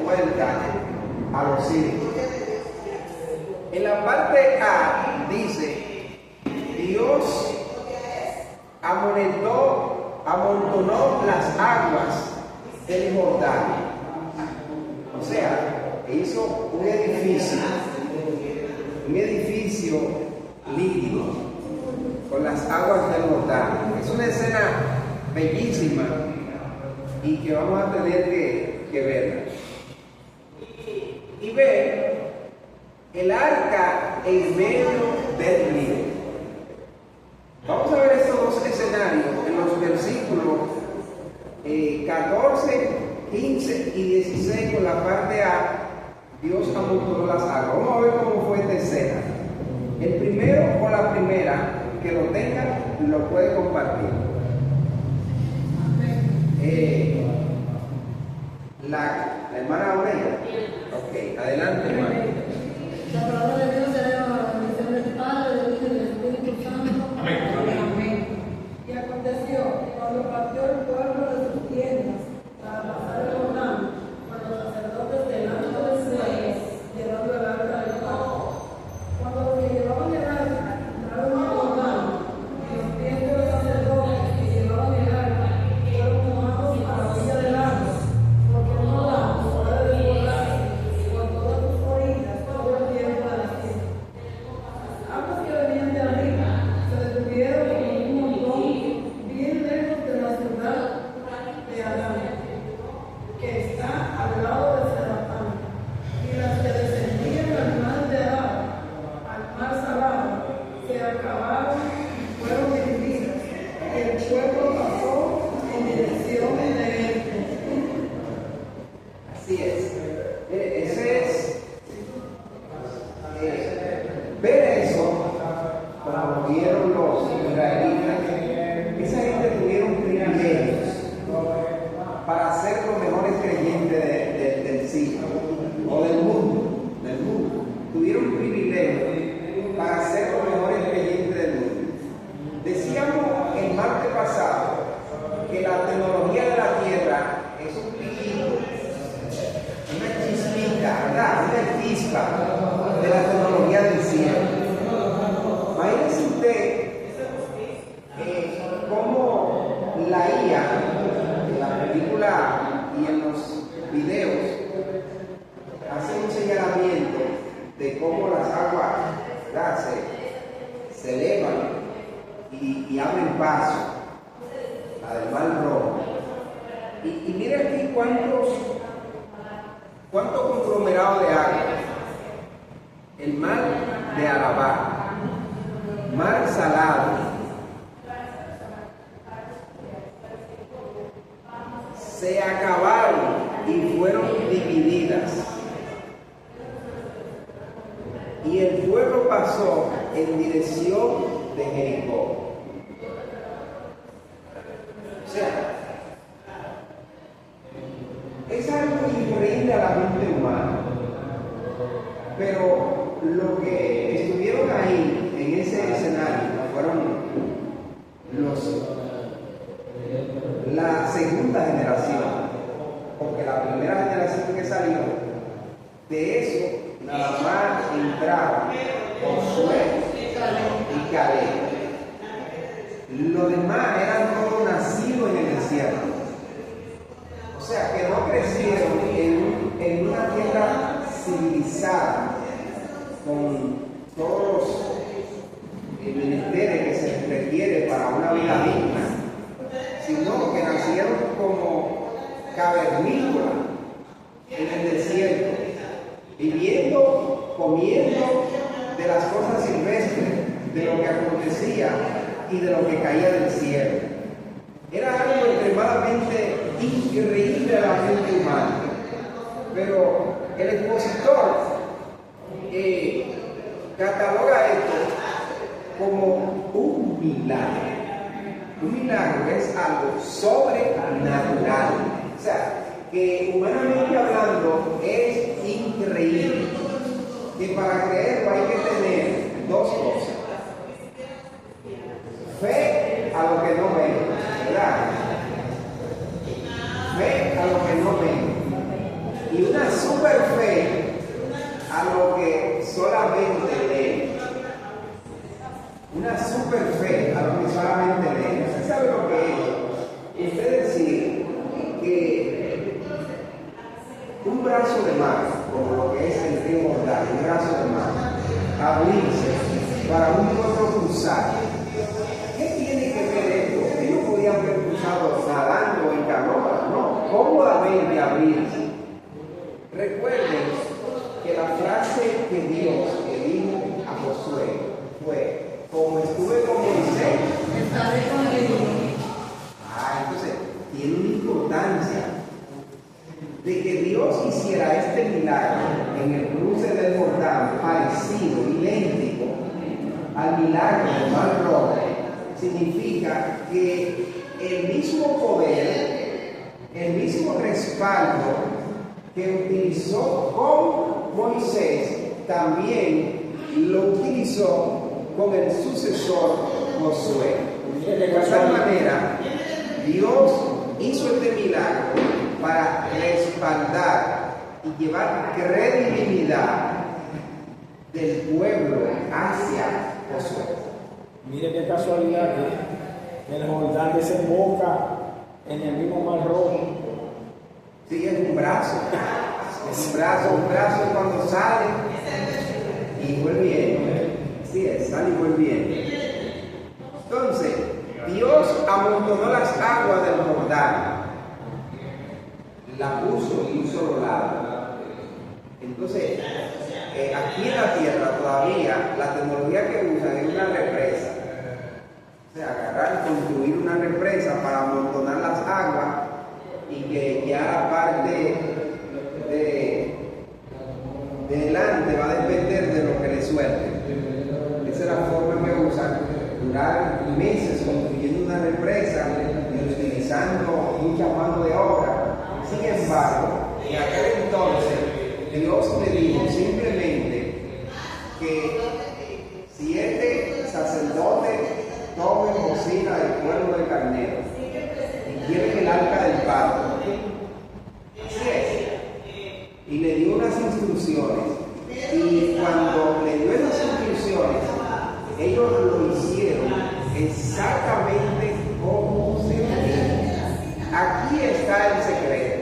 vuelta a los círculos. En la parte A dice, Dios amontonó las aguas del Jordán. O sea, hizo un edificio líquido con las aguas del Jordán. Es una escena bellísima y que vamos a tener que verla. Y ver el arca en medio del río. Vamos a ver estos dos escenarios en los versículos 14, 15 y 16 con la parte A. Dios amontonó las aguas. Vamos a ver cómo fue esta escena. El primero o la primera que lo tenga lo puede compartir. La hermana Aurelia. Ok, adelante, hermana. La palabra de Dios se llama la bendición del Padre, del Hijo y del Espíritu Santo. Amén. Y aconteció que cuando partió el pueblo de sus tiendas para pasar el Jordán, con los sacerdotes delante del rey, llevando el arca del pacto. Cuando los que llevaban el arca entraron al Jordán, y los pies de los sacerdotes que llevaban el arca fueron mojados a la orilla del agua, porque el Jordán puede desbordarse por todas sus orillas todo el tiempo de la fiesta. Las aguas que venían de arriba se detuvieron en un montón bien lejos de la ciudad de Adán, que está al lado de Zarepán, y las que descendían al mar de Adán, al mar Salado, se acabaron y fueron divididas, y el pueblo pasó en dirección de él. Así es. Ese es. Ver eso, como vieron los israelitas, esa gente tuvieron privilegios para ser los mejores creyentes del siglo o del mundo. Tuvieron privilegios para ser los mejores creyentes del mundo. Decíamos el martes pasado que la tecnología de la tierra es un piquito, una chispita, ¿verdad? Una chispa de la tecnología del cielo. Imagínense usted cómo la IA, en la película y en los videos, hace un señalamiento de cómo las aguas, ¿verdad?, se elevan y abren paso a del mar Rojo. Y mire aquí cuánto conglomerado de agua. El mar de Arabá, mar Salado, se acabaron y fueron divididas. Y el pueblo pasó en dirección de Jericó. O sea, es algo increíble a la mente humana. Pero lo que estuvieron ahí en ese escenario fueron la segunda generación, porque la primera generación que salió, de eso nada más entraron Josué y Caleb. Los demás eran todos nacidos en el desierto. O sea, que no crecieron en una tierra civilizada, con todos los menesteres que se requiere para una vida digna, sino que nacieron como cavernícolas en el desierto, viviendo, comiendo de las cosas silvestres, de lo que acontecía y de lo que caía del cielo. Era algo extremadamente increíble a la mente humana. Pero el expositor cataloga esto como un milagro. Un milagro es algo sobrenatural. O sea, que humanamente hablando es increíble. Que para creerlo hay que tener dos cosas: fe a lo que no ven, ¿verdad? Fe a lo que no ven, y una super fe a lo que solamente lee. Una super fe a lo que solamente lee. ¿Usted sabe lo que es? Usted decir que un brazo de mar, como lo que es el río Jordán, un brazo de mar, abrirse para un pueblo cruzar. ¿Qué tiene que ver esto? Ellos podían haber cruzado nadando en canoa, no, cómodamente abrirse. Recuerden que la frase que Dios le dijo a Josué fue: como estuve con Moisés, estaré con él. Entonces tiene una importancia de que Dios hiciera este milagro en el cruce del Jordán, parecido, idéntico al milagro del Mar Rojo. Significa que el mismo poder, el mismo respaldo que utilizó con Moisés, también lo utilizó con el sucesor Josué. De esta manera, Dios hizo este milagro para respaldar y llevar credibilidad del pueblo hacia Josué. Mire qué casualidad que el Jordán desemboca en el mismo Mar Rojo. Sí, es un brazo. Es un brazo cuando sale y vuelve bien. Sí, sale y vuelve bien. Entonces, Dios amontonó las aguas del Jordán, la puso en un solo lado. Entonces, aquí en la tierra todavía la tecnología que usan es una represa. O sea, agarrar y construir una represa para amontonar las aguas y que ya la parte de delante va a depender de lo que le suelte. Esa es la forma que usan, durar meses construyendo una represa y utilizando mucha mano de obra. Sin embargo, en aquel entonces Dios le dijo simplemente que si este sacerdote tome bocina del cuerno del carnero y lleve el arca del pacto, así es, y le dio unas instrucciones, y cuando le dio esas instrucciones, ellos lo hicieron exactamente como se debía. Aquí está el secreto.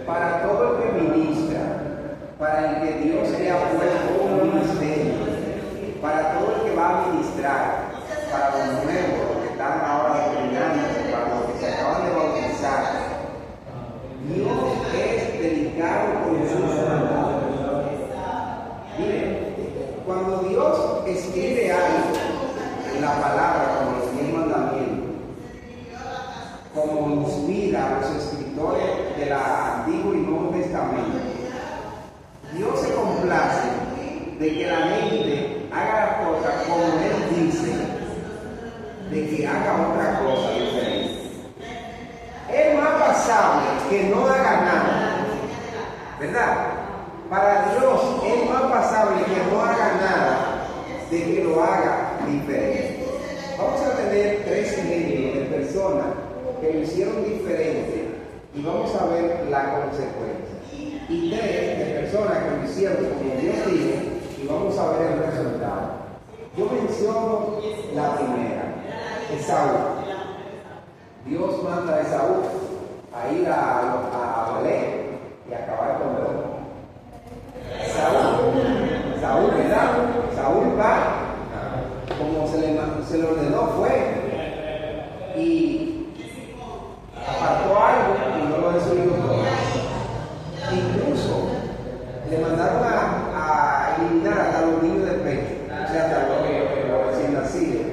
Para todo el que ministra, para el que Dios le ha puesto un ministerio, para todo el que va a ministrar, para los nuevos, los que están ahora terminando, para los que se acaban de bautizar, Dios es delicado con sus hermanos. Miren, cuando Dios escribe algo en la palabra, como los 10 mandamientos, como inspira a los escritores del Antiguo y Nuevo Testamento, Dios se complace de que la gente haga las cosas como Él dice, de que haga otra cosa diferente. Es más pasable que no haga nada, ¿verdad? Para Dios es más pasable que no haga nada de que lo haga diferente. Vamos a tener 3 ejemplos de personas que lo hicieron diferente y vamos a ver la consecuencia. Y 3 de personas que lo hicieron como Dios dijo y vamos a ver el resultado. Yo menciono la primera, Esaú. Dios manda a Esaú a ir a Belén y acabar con él. Saúl, ¿verdad? Saúl va, como se le ordenó, fue y apartó algo y no lo destruyó todo. Incluso le mandaron a eliminar hasta los niños del pecho, o sea, hasta los recién nacidos,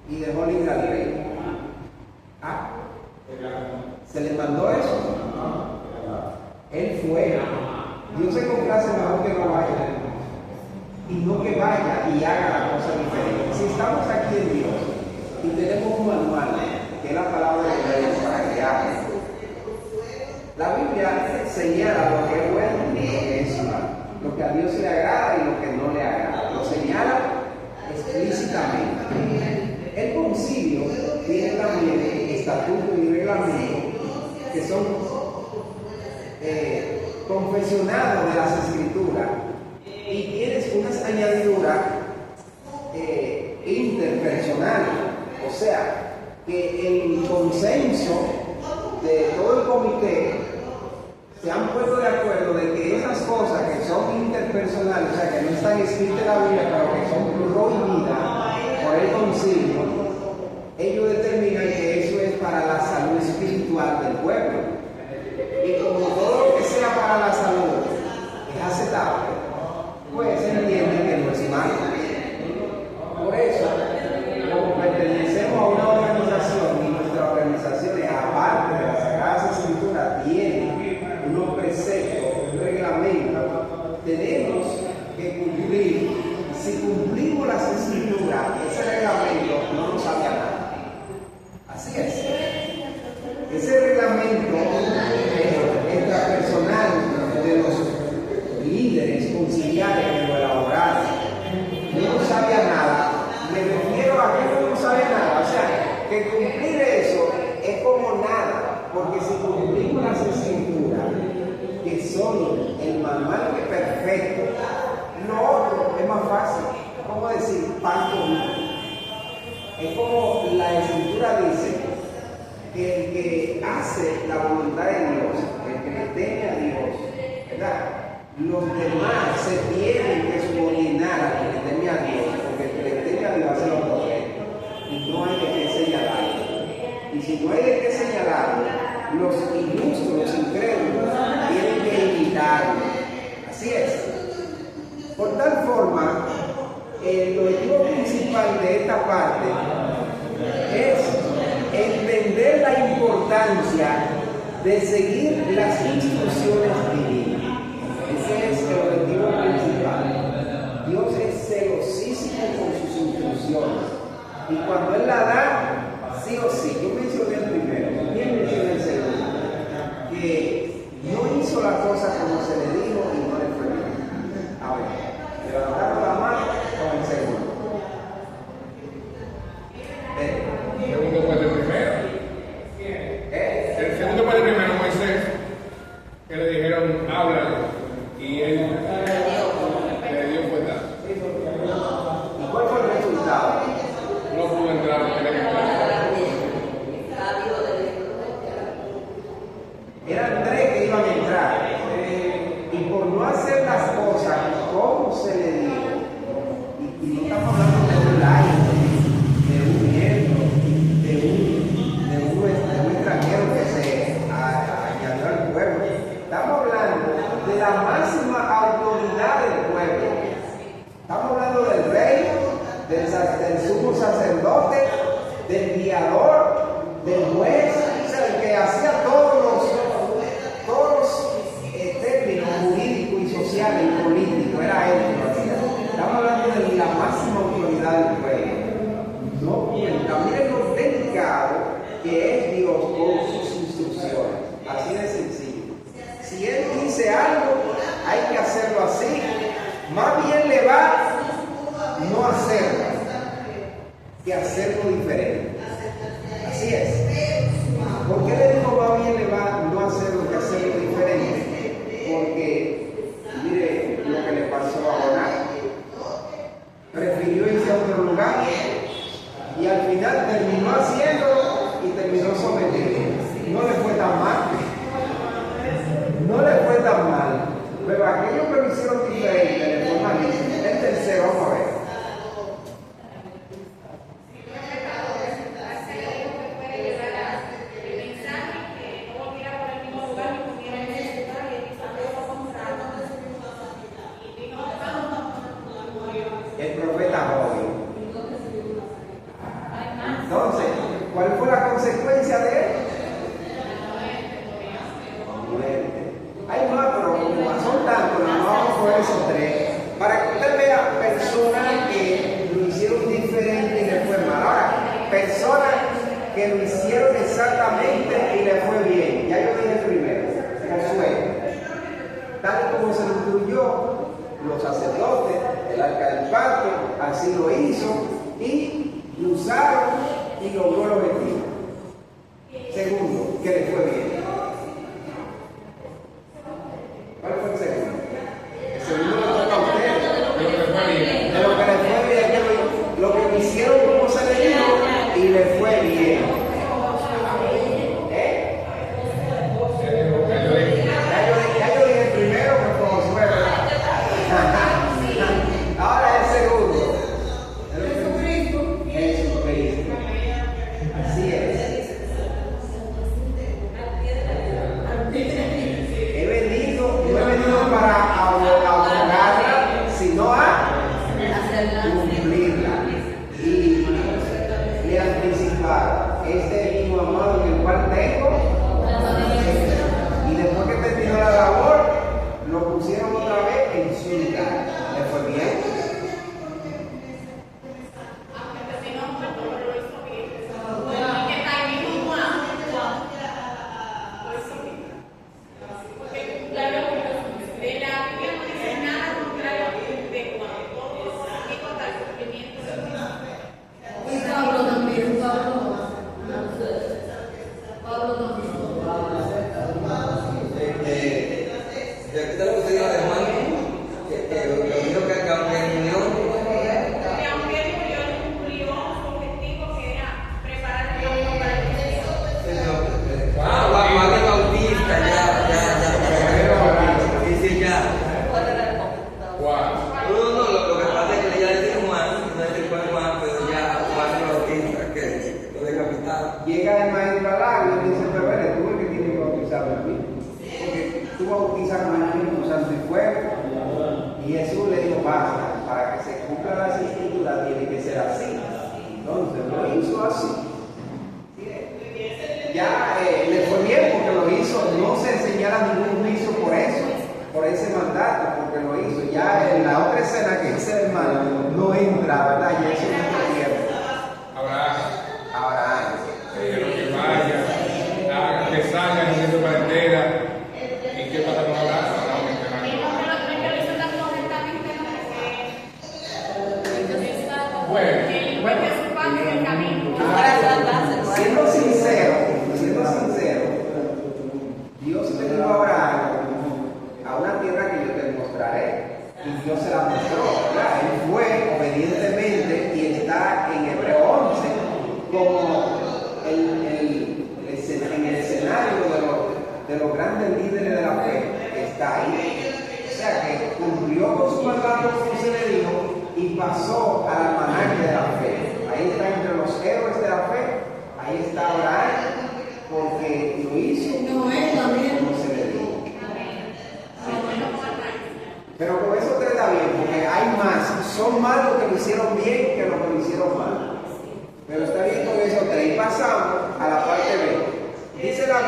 y dejó libre al rey. ¿Se le mandó eso? Él fue. Dios se complace mejor que no vaya, y no que vaya y haga la cosa diferente. Si estamos aquí en Dios y tenemos un manual, que es la palabra de Dios para que haga, la Biblia señala lo que es bueno y lo que es malo, lo que a Dios le agrada y lo que no le agrada. Lo señala explícitamente. El concilio tiene también estatutos y reglamentos que son confesionado de las Escrituras y tienes unas añadiduras interpersonales, o sea, que el consenso de todo el comité se han puesto de acuerdo de que esas cosas que son interpersonales, o sea, que no están escritas en la Biblia, pero que son prohibidas por el concilio, ellos determinan que eso es para la salud espiritual del pueblo. Y como todo lo que sea para la salud es aceptable, pues se entiende que no es malo. Por eso, como pertenecemos a una organización y nuestra organización, aparte de las Sagradas Escrituras, tiene unos preceptos, un reglamento, tenemos que cumplir. Si cumplimos las Escrituras, ese reglamento no nos sabe a nada. Así es. Ese reglamento extrapersonal de los líderes conciliares que lo elaboraron no sabía nada. Me refiero a que no sabía nada. O sea, que cumplir eso es como nada, porque si cumplimos las Escrituras, que son el manual perfecto, lo otro es más fácil. ¿Cómo decir? Pan comido. Es como la Escritura dice, que el que hace la voluntad de Dios, el que le teme a Dios, ¿verdad? Los demás se tienen que subordinar al que le teme a Dios, porque el que le teme a Dios hace lo correcto. Y no hay de qué señalarlo. Y si no hay de qué señalarlo, los ilustres, los incrédulos, tienen que imitarlo. Así es. Por tal forma, el objetivo principal de esta parte es entender la importancia de seguir las instrucciones divinas. Ese es el objetivo principal. Dios es celosísimo con sus instrucciones. Y cuando Él la da, sí o sí. Yo mencioné el primero, ¿quién menciona el segundo? Que no hizo la cosa como se le dijo y no le fue bien. A ver, levantamos la mano con el segundo. El segundo fue el primero. El segundo fue el primero, Moisés, que le dijeron, háblale, y él le dio cuenta. ¿Y cuál fue el resultado? No pudo entrar en el espacio. Eran 3 que iban a entrar. Y por no hacer las cosas como se le dijo, y no estamos hablando de un laico, de un miembro, de un extranjero que se añadió al pueblo. Estamos hablando de la máxima autoridad del pueblo. Estamos hablando del rey, del sumo sacerdote, del guiador, del juez, o sea, el que hacía todos los términos jurídicos y sociales y políticos, era él que lo hacía. Estamos hablando de la máxima autoridad del pueblo. No, también lo delicado que es Dios con sus instrucciones. Así de sencillo. Si Él dice algo, hay que hacerlo así. Más bien le va no hacerlo que hacerlo diferente. Así es. ¿Por qué le digo más bien le va no hacerlo que hacerlo diferente? Porque mire lo que le pasó a Jonás. Prefirió irse a otro lugar y al final terminó haciéndolo y terminó sometido. No le fue tan mal. No le fue tan mal. Pero aquellos que lo hicieron diferente le fue malísimo. El tercero, vamos a ver. El profeta Job. Entonces, ¿cuál fue la consecuencia de él? Muerte. Hay más, pero como son tantos, no vamos por esos 3. Para que usted vea personas que lo hicieron diferente y le fue mal. Ahora, personas que lo hicieron exactamente y le fue bien. Ya yo dije primero, Josué. Tal como se lo instruyó los sacerdotes, el arca del pacto, así lo hizo y lo usaron y logró el objetivo. Segundo, que le fue bien. bautiza con el Espíritu Santo y fuego. Y Jesús le dijo, basta, para que se cumplan las escrituras tiene que ser así. Entonces lo hizo así. Ya le fue bien porque lo hizo, no se enseñara ningún juicio por eso, por ese mandato, porque lo hizo. Ya en la otra escena que dice el hermano, no entra, ¿verdad? Y eso no es tiempo. Abraham. Que vaya, que salga en su cuarentena. ¿Y qué pasa con Abraham? Siendo sincero, Dios le dijo a Abraham a una tierra que yo te mostraré, y Dios se la mostró, ¿verdad? Él fue obedientemente y está en Hebreo 11 como en el escenario de los grandes líderes de la fe, está ahí. O sea que cumplió con su mandato como se le dijo y pasó al almanaque de la fe. Ahí está entre los héroes de la fe, ahí está Abraham, porque lo hizo como se le dijo. Pero con eso te da bien, porque hay más. Son más los que lo hicieron bien que los que lo hicieron mal. Pero está bien con eso 3. Y pasamos a la parte B. Dice la B,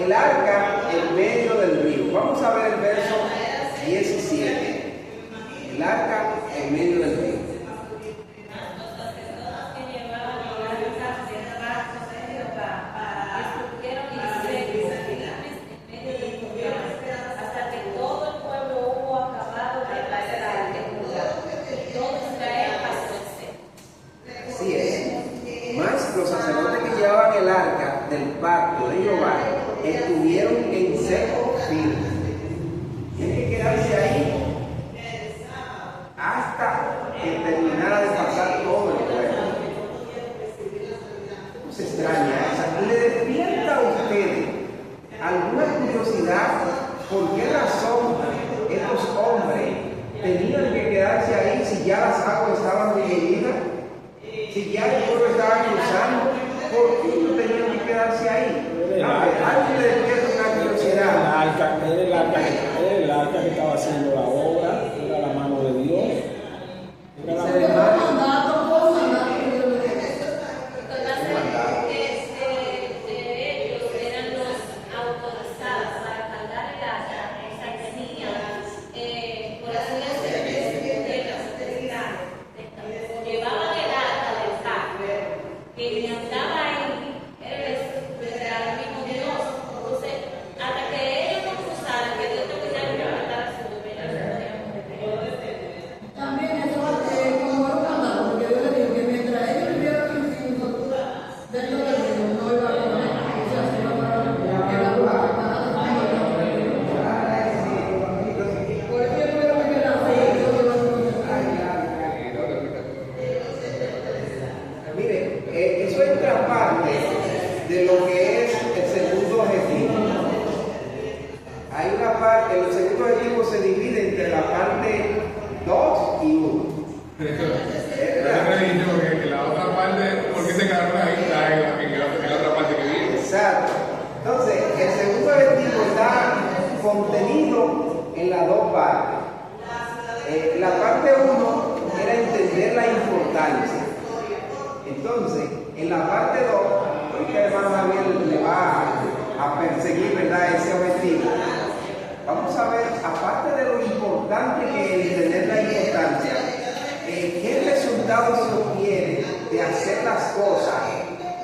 el arca en medio del río. Vamos a ver el verso 17. El arca en medio del río. Los sacerdotes que llevaban el arca del pacto de Jehová estuvieron en seco firme. Tienen que quedarse ahí hasta que terminara de pasar todo el pueblo. No se extraña esa. ¿Le despierta a ustedes alguna curiosidad por qué razón estos hombres tenían que quedarse ahí si ya las aguas estaban divididas? Si ya el pueblo estaba cruzando, ¿por qué no tenían que quedarse ahí? Alguien le despierta una curiosidad. Era el arca que estaba haciendo la obra, era la mano de Dios. Era la Pero mano. mandato. Ellos eran los autorizados para cargar el arca, o sea, tenían, por así decirlo, llevaban el arca del pacto, que andaba ahí, era el mismo Dios. Entonces, hasta que ellos no cruzaran, que Dios te cuidara y levantara su También eso como un mandato, porque yo le digo que mientras ellos vivieron en dentro del río, no iba a comer, o sea, se iba para el lugar. Por eso yo creo que queda así, Mire, eso entra parte de lo que es el segundo objetivo. Hay una parte, el segundo objetivo se divide entre la parte 2 y 1. Que la otra parte, ¿por qué se quedaron ahí? Está en la otra parte que viene. Exacto. Entonces, el segundo objetivo está contenido en las dos partes. La parte 1 era entender la importancia. Entonces, en la parte 2, ahorita el hermano Javier le va a perseguir, ¿verdad?, ese objetivo. Vamos a ver, aparte de lo importante que es entender la importancia, ¿qué resultados se obtiene de hacer las cosas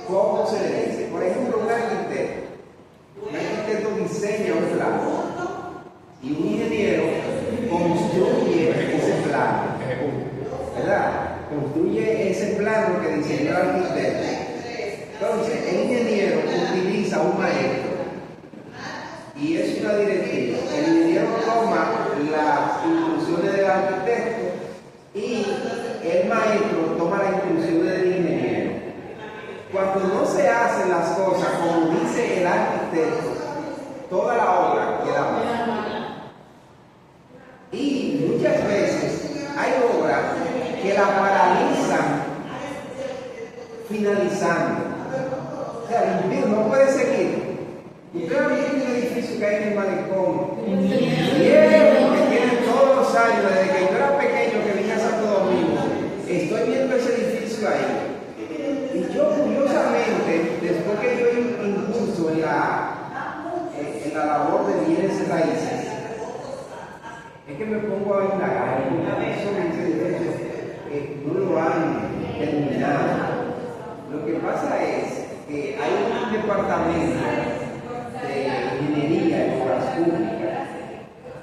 como se le dice? Por ejemplo, un arquitecto diseña un plano y un ingeniero construye ese plano, ¿verdad? Construye ese plano que diseñó el arquitecto. Entonces, el ingeniero utiliza un maestro y es una directiva. El ingeniero toma las instrucciones del arquitecto y el maestro toma las instrucciones del ingeniero. Cuando no se hacen las cosas como dice el arquitecto, toda la obra queda mal. Y muchas veces hay obras que la paralizan finalizando. O sea, no puede seguir. Usted ha visto un edificio que hay en el malecón. Viejo, que tiene todos los años, desde que yo era pequeño que vine a Santo Domingo, estoy viendo ese edificio ahí. Y yo curiosamente, después que yo incurso en la labor de bienes raíces, es que me pongo a indagar, sobre ese edificio, no lo han terminado. Lo que pasa es que hay un departamento de ingeniería en obras públicas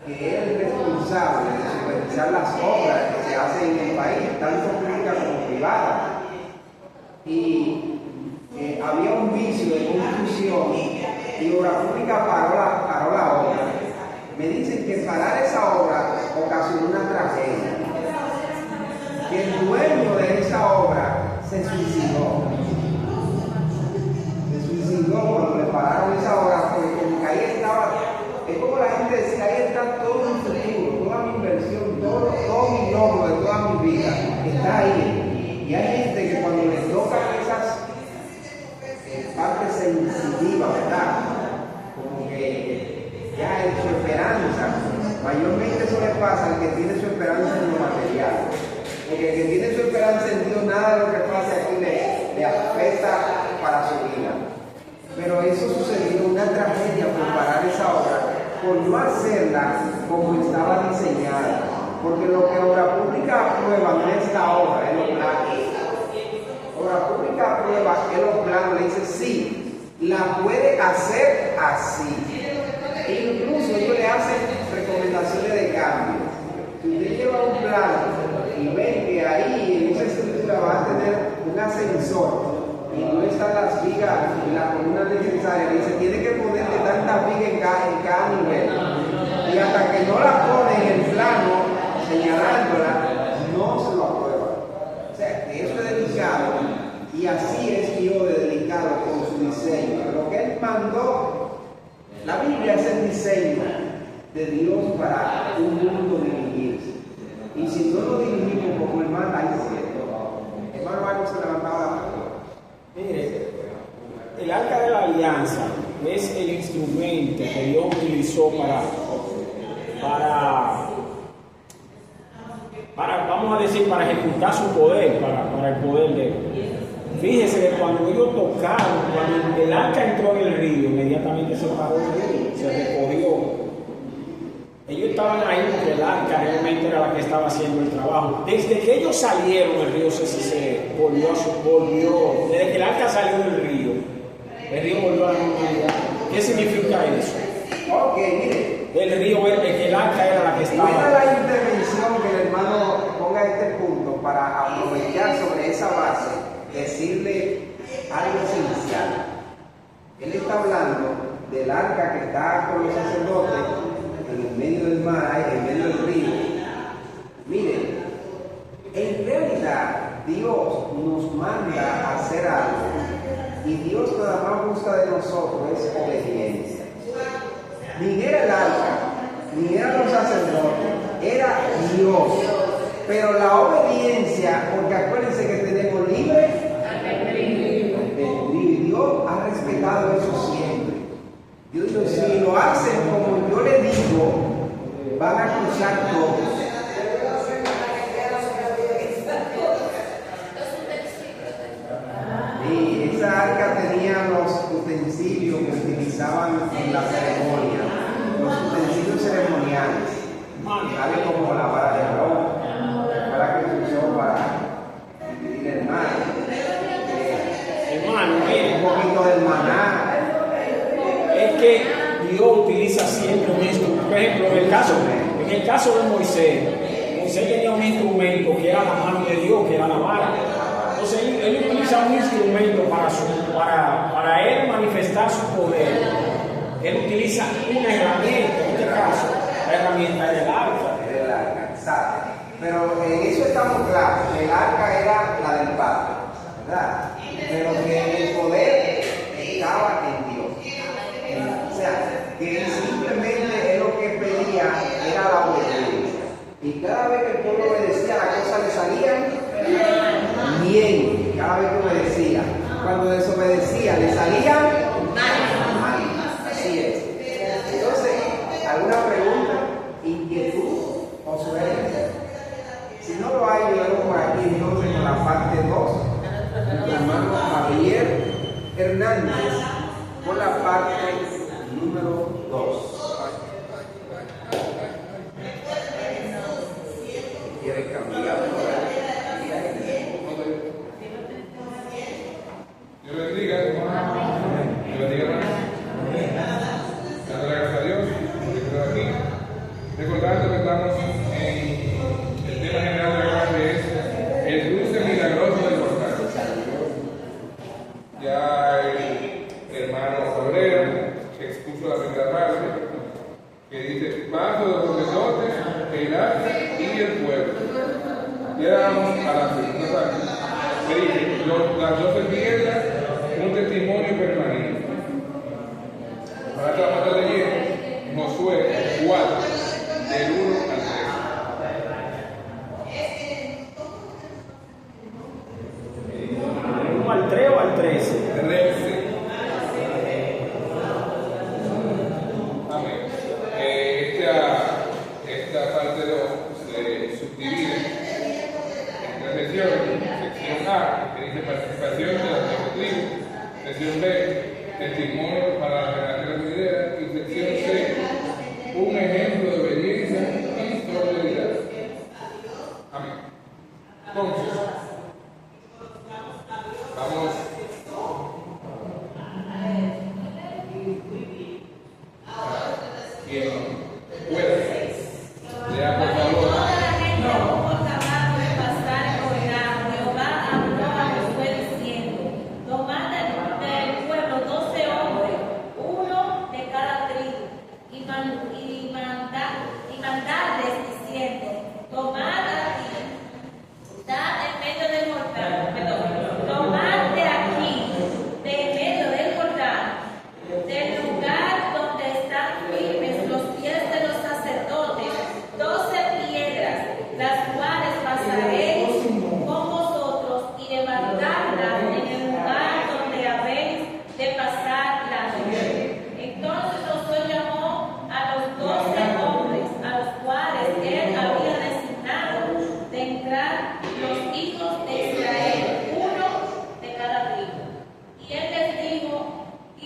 que es el responsable de supervisar las obras que se hacen en el país, tanto públicas como privadas. Y había un vicio de construcción y Obra Pública paró la obra. Me dicen que parar esa obra ocasionó una tragedia, que el dueño de esa obra se suicidó cuando le pararon esa obra, porque como que ahí estaba, es como la gente decía, ahí está todo mi futuro, toda mi inversión, todo mi logro de toda mi vida, está ahí. Y hay gente que cuando les tocan esas partes sensitivas, ¿verdad? Como que ya en su esperanza, mayormente eso le pasa al que tiene su esperanza en lo material. Porque el que tiene su esperanza en Dios, nada de lo que pasa aquí le afecta para su vida. Pero eso sucedió, una tragedia por parar esa obra, por no hacerla como estaba diseñada. Porque lo que Obra Pública aprueba no es la obra, es los planos. Obra Pública aprueba es los planos, le dice sí, la puede hacer así. E incluso ellos le hacen recomendaciones de cambio. Si usted lleva un plano y ven que ahí en esa estructura va a tener un ascensor y no están las vigas y la columna necesaria, dice tiene que ponerle tantas vigas en cada nivel. Y hasta que no la pone en el plano, señalándola, no se lo aprueba. O sea, que eso es delicado, y así es Dios de delicado con su diseño. Lo que Él mandó, la Biblia es el diseño de Dios para un mundo dirigirse. Y si no lo dirigimos como Él manda, hay cierto. Hermano Marcos se levantaba la mano. Mire, el Arca de la Alianza es el instrumento que Dios utilizó vamos a decir, para ejecutar su poder, para el poder de Él. Fíjese que cuando ellos tocaron, cuando el arca entró en el río, inmediatamente se paró el río, se recogió. Ellos estaban ahí porque el arca realmente era la que estaba haciendo el trabajo. Desde que ellos salieron, el río se volvió. Desde que el arca salió del río, el río volvió a la normalidad. ¿Qué significa eso? Ok, mire. El río, el arca era la que estaba. Buena la intervención que el hermano ponga este punto para aprovechar sobre esa base, decirle algo esencial. Él está hablando del arca que está con los sacerdotes en el medio del mar, en medio del río. Miren, en realidad Dios nos manda a hacer algo y Dios nada más busca de nosotros es obediencia. Ni era el arca, ni eran los sacerdotes, era Dios. Pero la obediencia, porque acuérdense que tenemos libre albedrío, Dios ha respetado eso siempre. Dios dice, si lo hacen como yo le digo, van a cruzar todos. Y esa arca tenía los utensilios que utilizaban en la ceremonia, los utensilios ceremoniales, tales como la vara de Aarón, la vara que se usó para dividir el mar, Hermano, un poquito del maná. Es que Dios utiliza siempre un instrumento. Por ejemplo, en el caso de Moisés tenía un instrumento que era la mano de Dios, que era la vara. Entonces él utiliza un instrumento para él manifestar su poder. Él utiliza una herramienta, en este caso, la herramienta del arca. Exacto. Pero en eso estamos claros. El arca era la del Padre, ¿verdad? Pero que el poder estaba en Dios. O sea, que simplemente él lo que pedía era la obediencia. Y cada vez que el pueblo obedecía, las cosas le salían bien. Cada vez que obedecía. Cuando desobedecía, le salían mal. Así es. Entonces, ayudarnos aquí entonces en la parte 2. Nuestro hermano Javier Hernández con la parte número 2. ¿Quiere cambiar? Dios bendiga, hermano. Dios bendiga, hermano. Dándole gracias a Dios por estar aquí. Recordando que estamos en el tema general de la clase es el dulce milagroso del portal. Ya el hermano Cabrera expuso la primera parte que dice paso de los sacerdotes, el arte y el pueblo. Y ahora vamos a la segunda parte que dice las 12 piedras, un testimonio permanente. Ahora vamos a estar leyendo Josué 4 del 1 al ¿1 al 3 o al 13? 13. Amén. Esta parte se subdivide en 3 secciones. Sección A, que dice participación de las 12 tribus. Sección B, testimonio para la generación venidera. Y sección C, un ejemplo de obediencia y solidaridad. Amén. Entonces, vamos. Quien pueda, lea por favor. Toda la gente hubo acabado de pasar el Jordán. Jehová habló a Josué diciendo: tomad del pueblo 12 hombres, uno de cada tribu, y mandadles diciendo: tomad aquí, dad en medio del Jordán, tomad de aquí, de en medio del Jordán, del lugar donde están firmes los pies de los sacerdotes, 12 piedras, las cuales pasaréis con vosotros y levantarlas en el lugar donde habéis de pasar la noche. Entonces Josué llamó a los 12 hombres, a los cuales él había designado de entrar los hijos de Israel, uno de cada tribu. Y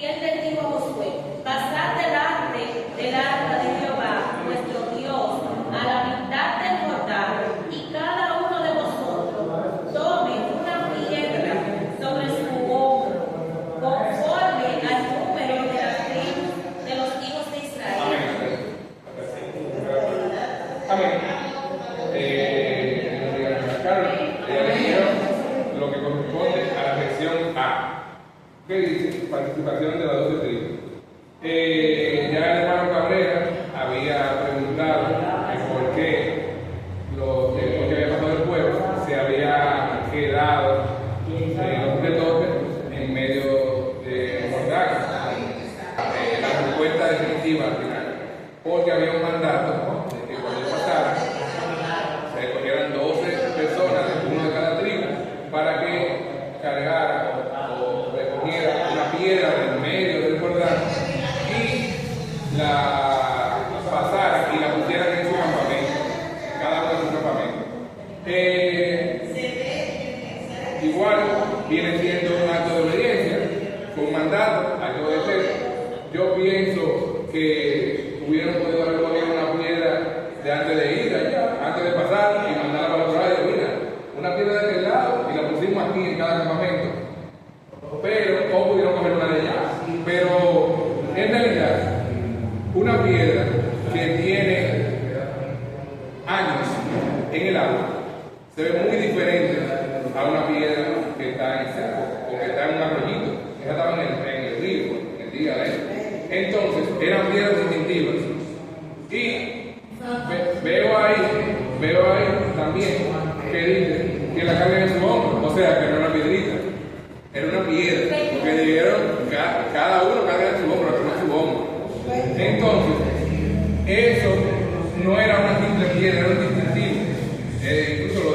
él les dijo a Josué: pasad delante del arca de Jehová, vuestro Dios, a la mitad del Jordán, y cada uno de vosotros tome una piedra sobre su hombro, conforme al número de las tribus de los hijos de Israel. Amén. Carlos, lo que corresponde a la sección A. ¿Qué dice? Participación de las 12 tribus. Ya el hermano Cabrera había preguntado por qué lo que había pasado el pueblo se había quedado los sacerdotes en medio de Jordán. La respuesta definitiva al final, porque había un mandato de que cuando él pasara se escogieran 12 personas, uno de cada tribu, para que cargara o recogiera una piedra del medio del Jordán y la pasara y la pusieran en su campamento, cada uno en su campamento. Igual viene siendo un acto de obediencia, con mandato, hay que obedecer. Yo pienso que hubieran podido haber cogido una piedra de antes de ir allá, antes de pasar y mandarla para otro lado. Mira, una piedra de aquel lado y la pusimos aquí en cada campamento. Pero, o pudieron coger una de allá. Pero, en realidad, una piedra que tiene años en el agua se ve muy diferente a una piedra que está en seco o que está en un arroyito. Esa estaba en el río, en el día de él. Entonces, eran piedras distintivas. Y veo ahí también que dice que la carga en su hombro, o sea, que no era una piedrita, era una piedra, porque dijeron cada uno carga en su hombro, la en su hombro. Entonces, eso no era una simple piedra, era un distintivo. Incluso lo